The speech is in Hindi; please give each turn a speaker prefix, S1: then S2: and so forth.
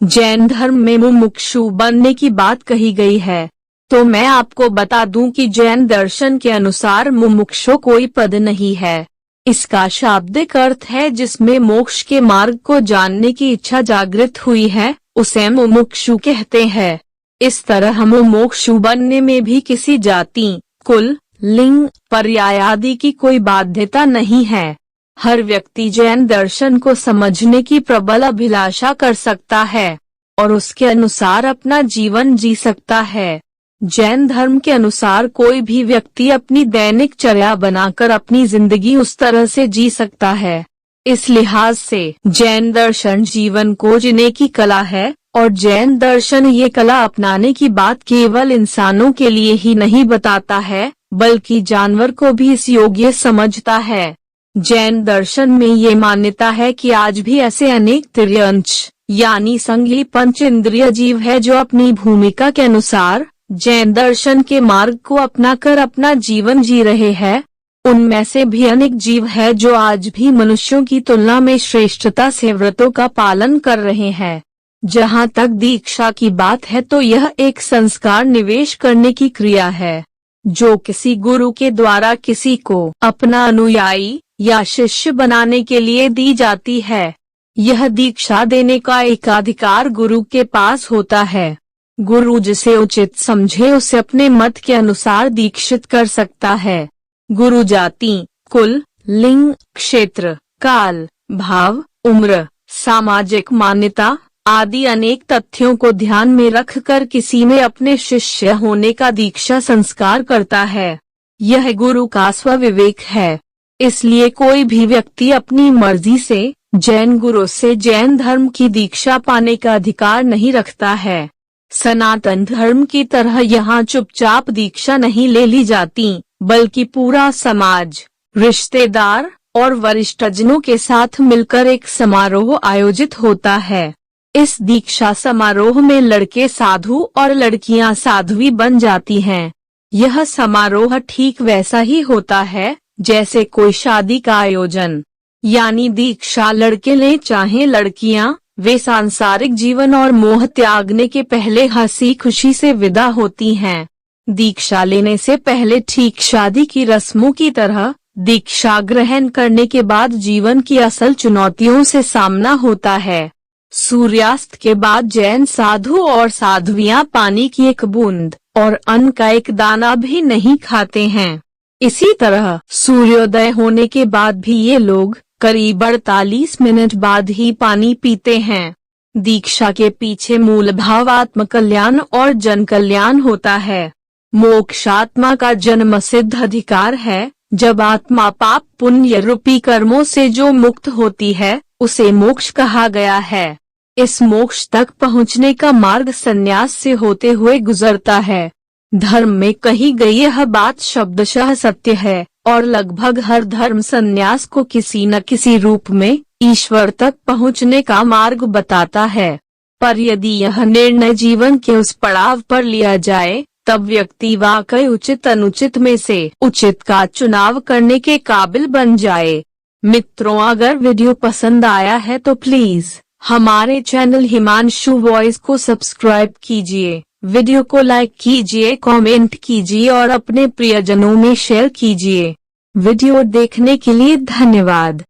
S1: जैन धर्म में मुमुक्षु बनने की बात कही गई है, तो मैं आपको बता दूं कि जैन दर्शन के अनुसार मुमुक्षु कोई पद नहीं है। इसका शाब्दिक अर्थ है जिसमें मोक्ष के मार्ग को जानने की इच्छा जागृत हुई है, उसे मुमुक्षु कहते हैं। इस तरह मुमुक्षु बनने में भी किसी जाति, कुल, लिंग, पर्याय आदि की कोई बाध्यता नहीं है। हर व्यक्ति जैन दर्शन को समझने की प्रबल अभिलाषा कर सकता है और उसके अनुसार अपना जीवन जी सकता है। जैन धर्म के अनुसार कोई भी व्यक्ति अपनी दैनिक चर्या बनाकर अपनी जिंदगी उस तरह से जी सकता है। इस लिहाज से जैन दर्शन जीवन को जीने की कला है और जैन दर्शन ये कला अपनाने की बात केवल इंसानों के लिए ही नहीं बताता है, बल्कि जानवर को भी इस योग्य समझता है। जैन दर्शन में ये मान्यता है कि आज भी ऐसे अनेक तिर्यंश यानी संघी पंच इंद्रिय जीव है जो अपनी भूमिका के अनुसार जैन दर्शन के मार्ग को अपनाकर अपना जीवन जी रहे हैं। उनमें से भी अनेक जीव है जो आज भी मनुष्यों की तुलना में श्रेष्ठता से व्रतों का पालन कर रहे हैं। जहाँ तक दीक्षा की बात है तो यह एक संस्कार निवेश करने की क्रिया है जो किसी गुरु के द्वारा किसी को अपना अनुयायी या शिष्य बनाने के लिए दी जाती है। यह दीक्षा देने का एकाधिकार गुरु के पास होता है। गुरु जिसे उचित समझे उसे अपने मत के अनुसार दीक्षित कर सकता है। गुरु जाति, कुल, लिंग, क्षेत्र, काल, भाव, उम्र, सामाजिक मान्यता आदि अनेक तथ्यों को ध्यान में रखकर किसी में अपने शिष्य होने का दीक्षा संस्कार करता है। यह गुरु का स्वविवेक है। इसलिए कोई भी व्यक्ति अपनी मर्जी से जैन गुरु से जैन धर्म की दीक्षा पाने का अधिकार नहीं रखता है। सनातन धर्म की तरह यहाँ चुपचाप दीक्षा नहीं ले ली जाती, बल्कि पूरा समाज, रिश्तेदार और वरिष्ठजनों के साथ मिलकर एक समारोह आयोजित होता है। इस दीक्षा समारोह में लड़के साधु और लड़कियां साध्वी बन जाती हैं। यह समारोह ठीक वैसा ही होता है जैसे कोई शादी का आयोजन, यानी दीक्षा लड़के ले चाहे लड़कियां, वे सांसारिक जीवन और मोह त्यागने के पहले हंसी खुशी से विदा होती हैं। दीक्षा लेने से पहले ठीक शादी की रस्मों की तरह दीक्षा ग्रहण करने के बाद जीवन की असल चुनौतियों से सामना होता है। सूर्यास्त के बाद जैन साधु और साध्वियां पानी की एक बूंद और अन्न का एक दाना भी नहीं खाते हैं। इसी तरह सूर्योदय होने के बाद भी ये लोग करीब 48 मिनट बाद ही पानी पीते हैं। दीक्षा के पीछे मूल भाव आत्म कल्याण और जन कल्याण होता है। मोक्ष आत्मा का जन्म सिद्ध अधिकार है। जब आत्मा पाप पुण्य रूपी कर्मों से जो मुक्त होती है उसे मोक्ष कहा गया है। इस मोक्ष तक पहुँचने का मार्ग संन्यास से होते हुए गुजरता है। धर्म में कही गई यह बात शब्दशः सत्य है और लगभग हर धर्म संन्यास को किसी न किसी रूप में ईश्वर तक पहुँचने का मार्ग बताता है। पर यदि यह निर्णय जीवन के उस पड़ाव पर लिया जाए तब व्यक्ति वाकई उचित अनुचित में से उचित का चुनाव करने के काबिल बन जाए। मित्रों, अगर वीडियो पसंद आया है तो प्लीज हमारे चैनल हिमांशु वॉइस को सब्सक्राइब कीजिए, वीडियो को लाइक कीजिए, कमेंट कीजिए और अपने प्रियजनों में शेयर कीजिए। वीडियो देखने के लिए धन्यवाद।